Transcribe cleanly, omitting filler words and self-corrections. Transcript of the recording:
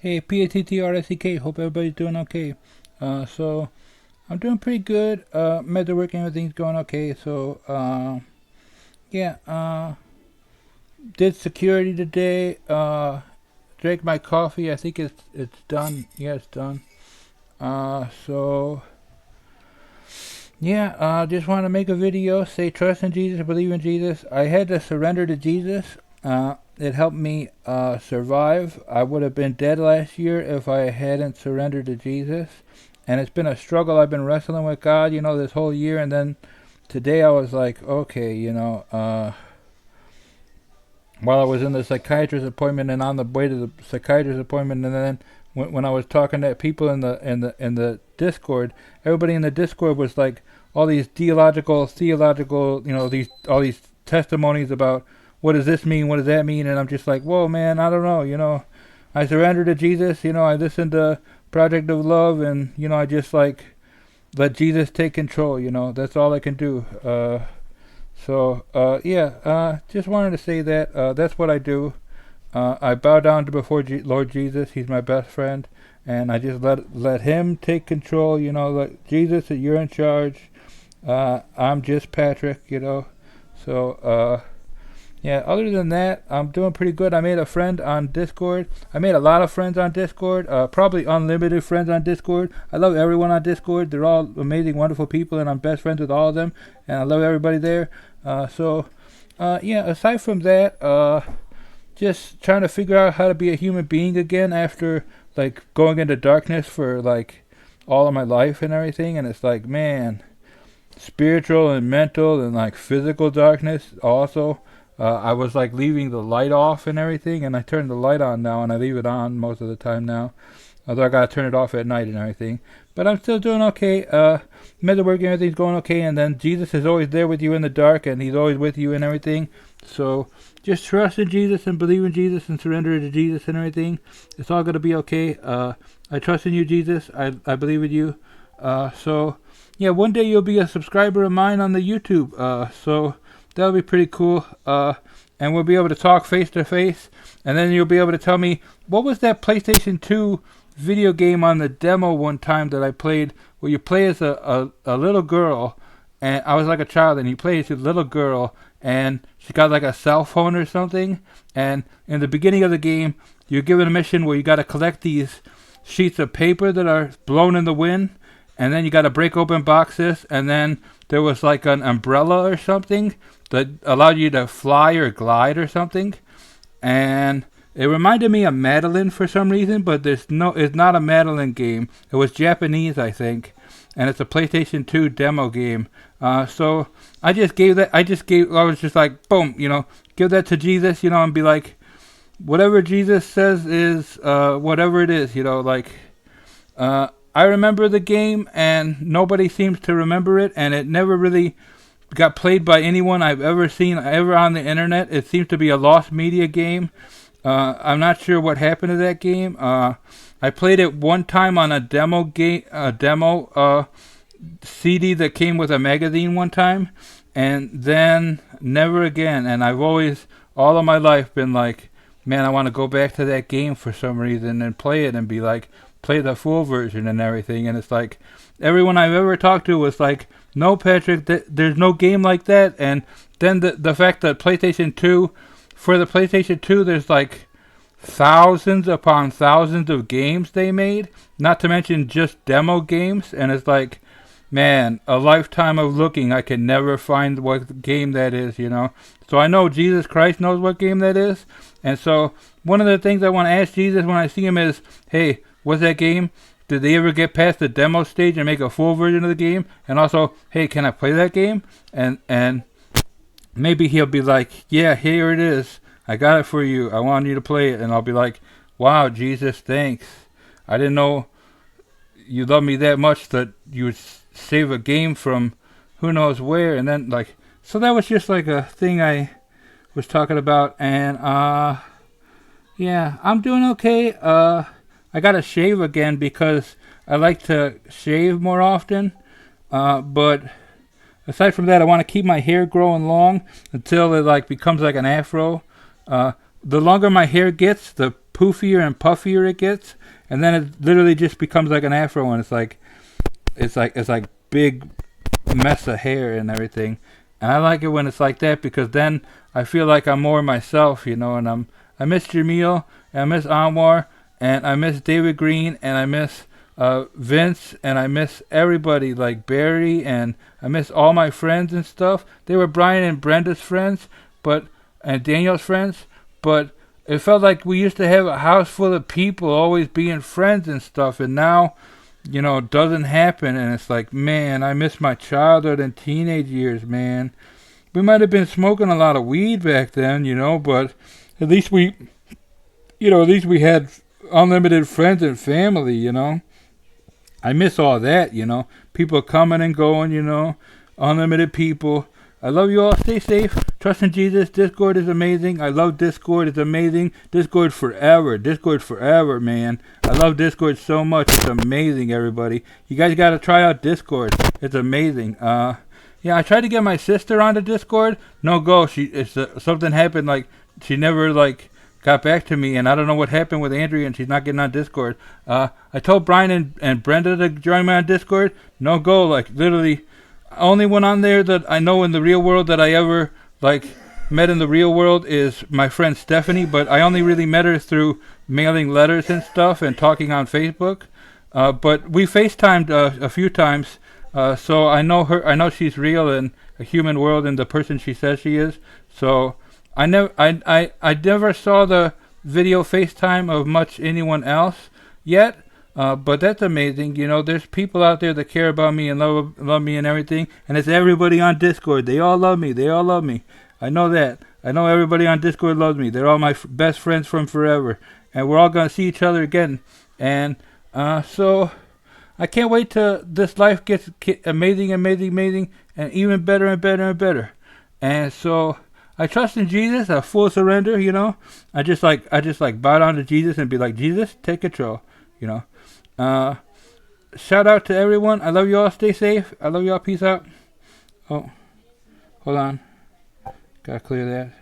Hey, PATTRSEK. Hope everybody's doing okay. So I'm doing pretty good. Met the work and everything's going okay. So yeah. Did security today. Drank my coffee. I think it's done. Yeah, it's done. So yeah. Just want to make a video. Say trust in Jesus. Believe in Jesus. I had to surrender to Jesus. It helped me survive. I would have been dead last year if I hadn't surrendered to Jesus. And it's been a struggle. I've been wrestling with God, this whole year. And then today I was like, okay, while I was in the psychiatrist appointment and on the way to the psychiatrist appointment, and then when I was talking to people in the Discord, everybody in the Discord was like all these theological, all these testimonies about what does this mean, what does that mean, and I'm just like, whoa, man, I don't know. I surrendered to Jesus, I listened to Project of Love, and I just like let Jesus take control. That's all I can do. Just wanted to say that that's what I do. I bow down to before Lord Jesus. He's my best friend, and I just let Him take control. Let Jesus, you're in charge. I'm just Patrick. So yeah. Other than that, I'm doing pretty good. I made a friend on Discord. I made a lot of friends on Discord. Probably unlimited friends on Discord. I love everyone on Discord. They're all amazing, wonderful people, and I'm best friends with all of them. And I love everybody there. Aside from that, just trying to figure out how to be a human being again after like going into darkness for like all of my life and everything. And it's like, man, spiritual and mental and like physical darkness also. I was like leaving the light off and everything, and I turned the light on now, and I leave it on most of the time now. Although I gotta turn it off at night and everything, but I'm still doing okay. Mental work and everything's going okay, and then Jesus is always there with you in the dark, and He's always with you and everything. So just trust in Jesus and believe in Jesus and surrender to Jesus and everything. It's all gonna be okay. I trust in you, Jesus. I believe in you. One day you'll be a subscriber of mine on the YouTube. So that'll be pretty cool. And we'll be able to talk face to face. And then you'll be able to tell me, what was that PlayStation 2 video game on the demo one time that I played, where you play as a little girl, and I was like a child, and you play as a little girl, and she got like a cell phone or something. And in the beginning of the game, you're given a mission where you got to collect these sheets of paper that are blown in the wind, and then you got to break open boxes, and then there was like an umbrella or something that allowed you to fly or glide or something. And it reminded me of Madeline for some reason, but it's not a Madeline game. It was Japanese, I think, and it's a PlayStation 2 demo game. So I was just like, boom, give that to Jesus, and be like, whatever Jesus says is whatever it is, I remember the game, and nobody seems to remember it, and it never really got played by anyone I've ever seen ever on the internet. It seems to be a lost media game. I'm not sure what happened to that game. I played it one time on a demo CD that came with a magazine one time, and then never again. And I've always, all of my life, been like, man, I want to go back to that game for some reason and play it and be like, play the full version and everything. And it's like, everyone I've ever talked to was like, no, Patrick, there's no game like that. And then the fact that PlayStation 2, for the PlayStation 2, there's like thousands upon thousands of games they made, not to mention just demo games. And it's like, man, a lifetime of looking, I can never find what game that is, So I know Jesus Christ knows what game that is. And so one of the things I want to ask Jesus when I see Him is, hey, what's that game? Did they ever get past the demo stage and make a full version of the game? And also, hey, can I play that game? And maybe He'll be like, yeah, here it is. I got it for you. I want you to play it. And I'll be like, wow, Jesus, thanks. I didn't know you loved me that much that you would save a game from who knows where. And then, so that was just like a thing I was talking about. And, I'm doing okay. I gotta shave again because I like to shave more often. But aside from that, I want to keep my hair growing long until it becomes like an afro. The longer my hair gets, the poofier and puffier it gets, and then it literally just becomes like an afro, and it's like big mess of hair and everything. And I like it when it's like that because then I feel like I'm more myself, you know. And I miss Jamil, and I miss Anwar, and I miss David Green, and I miss Vince, and I miss everybody like Barry, and I miss all my friends and stuff. They were Brian and Brenda's friends, and Daniel's friends, but it felt like we used to have a house full of people always being friends and stuff, and now, you know, it doesn't happen, and it's like, man, I miss my childhood and teenage years, man. We might have been smoking a lot of weed back then, you know, but at least at least we had unlimited friends and family, you know. I miss all that, you know. People coming and going, you know. Unlimited people. I love you all. Stay safe. Trust in Jesus. Discord is amazing. I love Discord. It's amazing. Discord forever. Discord forever, man. I love Discord so much. It's amazing, everybody. You guys got to try out Discord. It's amazing. Yeah, I tried to get my sister onto Discord. No go. Something happened. Like, she never, got back to me, and I don't know what happened with Andrea, and she's not getting on Discord. I told Brian and Brenda to join me on Discord. No go. Like, literally, only one on there that I know in the real world that I ever, met in the real world is my friend Stephanie, but I only really met her through mailing letters and stuff and talking on Facebook. But we FaceTimed a few times, so I know her. I know she's real in a human world and the person she says she is. So I never saw the video FaceTime of much anyone else yet, but that's amazing. You know, there's people out there that care about me and love me and everything, and it's everybody on Discord. They all love me. They all love me. I know that. I know everybody on Discord loves me. They're all my best friends from forever, and we're all gonna see each other again. And so I can't wait till this life gets amazing, and even better and better and better. And so I trust in Jesus, a full surrender, you know. I just bow down to Jesus and be like, Jesus, take control, you know. Shout out to everyone. I love you all. Stay safe. I love you all. Peace out. Oh, hold on. Gotta clear that.